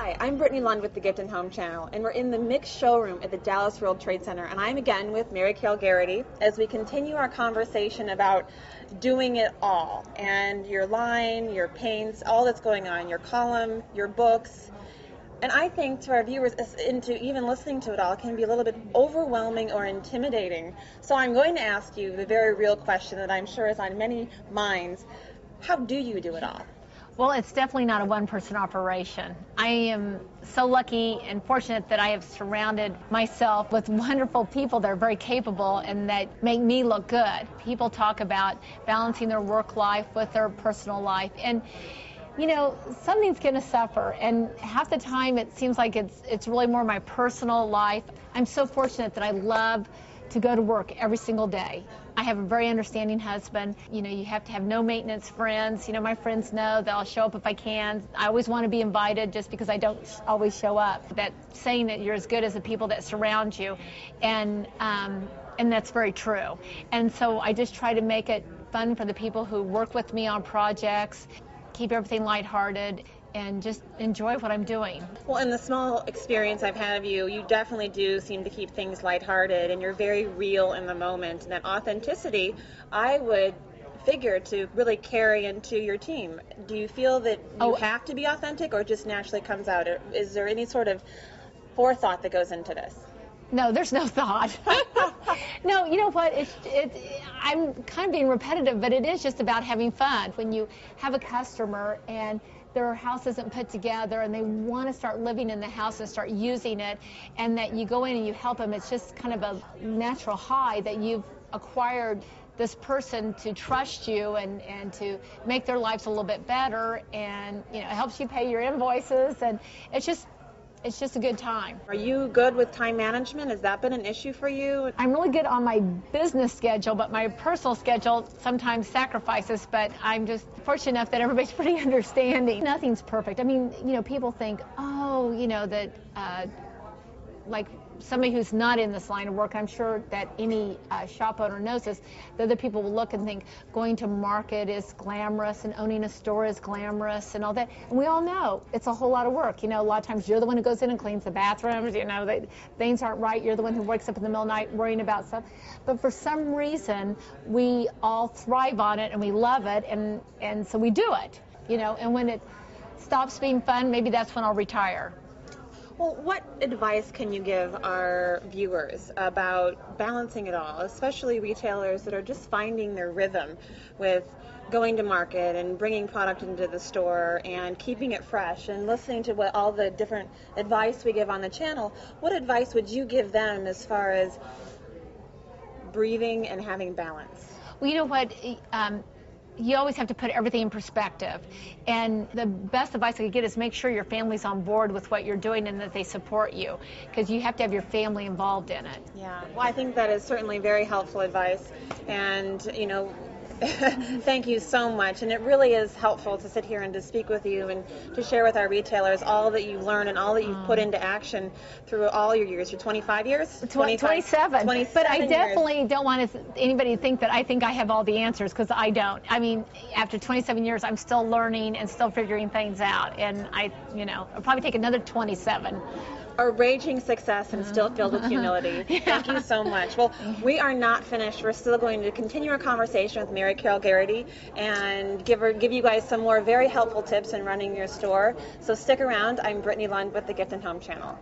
Hi, I'm Brittany Lund with the Gift and Home Channel, and we're in the Mix showroom at the Dallas World Trade Center, and I'm again with Mary Carol Garrity as we continue our conversation about doing it all, and your line, your paints, all that's going on, your column, your books. And I think to our viewers, into even listening to it all, can be a little bit overwhelming or intimidating. So I'm going to ask you the very real question that I'm sure is on many minds. How do you do it all? Well, it's definitely not a one-person operation. I am so lucky and fortunate that I have surrounded myself with wonderful people that are very capable and that make me look good. People talk about balancing their work life with their personal life, and you know, something's going to suffer, and half the time it seems like it's really more my personal life. I'm so fortunate that I love to go to work every single day. I have a very understanding husband. You know, you have to have no maintenance friends. You know, my friends know that I'll show up if I can. I always want to be invited just because I don't always show up. That saying that you're as good as the people that surround you, and that's very true. And so I just try to make it fun for the people who work with me on projects, keep everything lighthearted, and just enjoy what I'm doing. Well, in the small experience I've had of you, you definitely do seem to keep things lighthearted, and you're very real in the moment. And that authenticity, I would figure, to really carry into your team. Do you feel that you have to be authentic, or it just naturally comes out? Or is there any sort of forethought that goes into this? No, there's no thought. No, you know what? I'm kind of being repetitive, but it is just about having fun. When you have a customer and their house isn't put together and they want to start living in the house and start using it, and that you go in and you help them, it's just kind of a natural high that you've acquired this person to trust you and to make their lives a little bit better, and you know, it helps you pay your invoices, and it's just a good time. Are you good with time management? Has that been an issue for you? I'm really good on my business schedule, but my personal schedule sometimes sacrifices, but I'm just fortunate enough that everybody's pretty understanding. Nothing's perfect. I mean, you know, people think, oh, you know, that like somebody who's not in this line of work, I'm sure that any shop owner knows this, that other people will look and think going to market is glamorous and owning a store is glamorous and all that. And we all know it's a whole lot of work. You know, a lot of times you're the one who goes in and cleans the bathrooms, you know, things aren't right. You're the one who wakes up in the middle of the night worrying about stuff. But for some reason, we all thrive on it and we love it, and so we do it, you know, and when it stops being fun, maybe that's when I'll retire. Well, what advice can you give our viewers about balancing it all, especially retailers that are just finding their rhythm with going to market and bringing product into the store and keeping it fresh and listening to what all the different advice we give on the channel? What advice would you give them as far as breathing and having balance? Well, you know what? You always have to put everything in perspective. And the best advice I could get is make sure your family's on board with what you're doing and that they support you, because you have to have your family involved in it. Yeah, well, I think that is certainly very helpful advice. And, you know, thank you so much. And it really is helpful to sit here and to speak with you and to share with our retailers all that you learn and all that you've put into action through all your years. Your 25 years? 27. But I definitely years. don't want anybody to think that I think I have all the answers, because I don't. I mean, after 27 years, I'm still learning and still figuring things out. And I'll probably take another 27. A raging success and still filled with humility. Yeah. Thank you so much. Well, we are not finished. We're still going to continue our conversation with Mary Carol Garrity and give you guys some more very helpful tips in running your store. So stick around. I'm Brittany Lund with the Gift and Home Channel.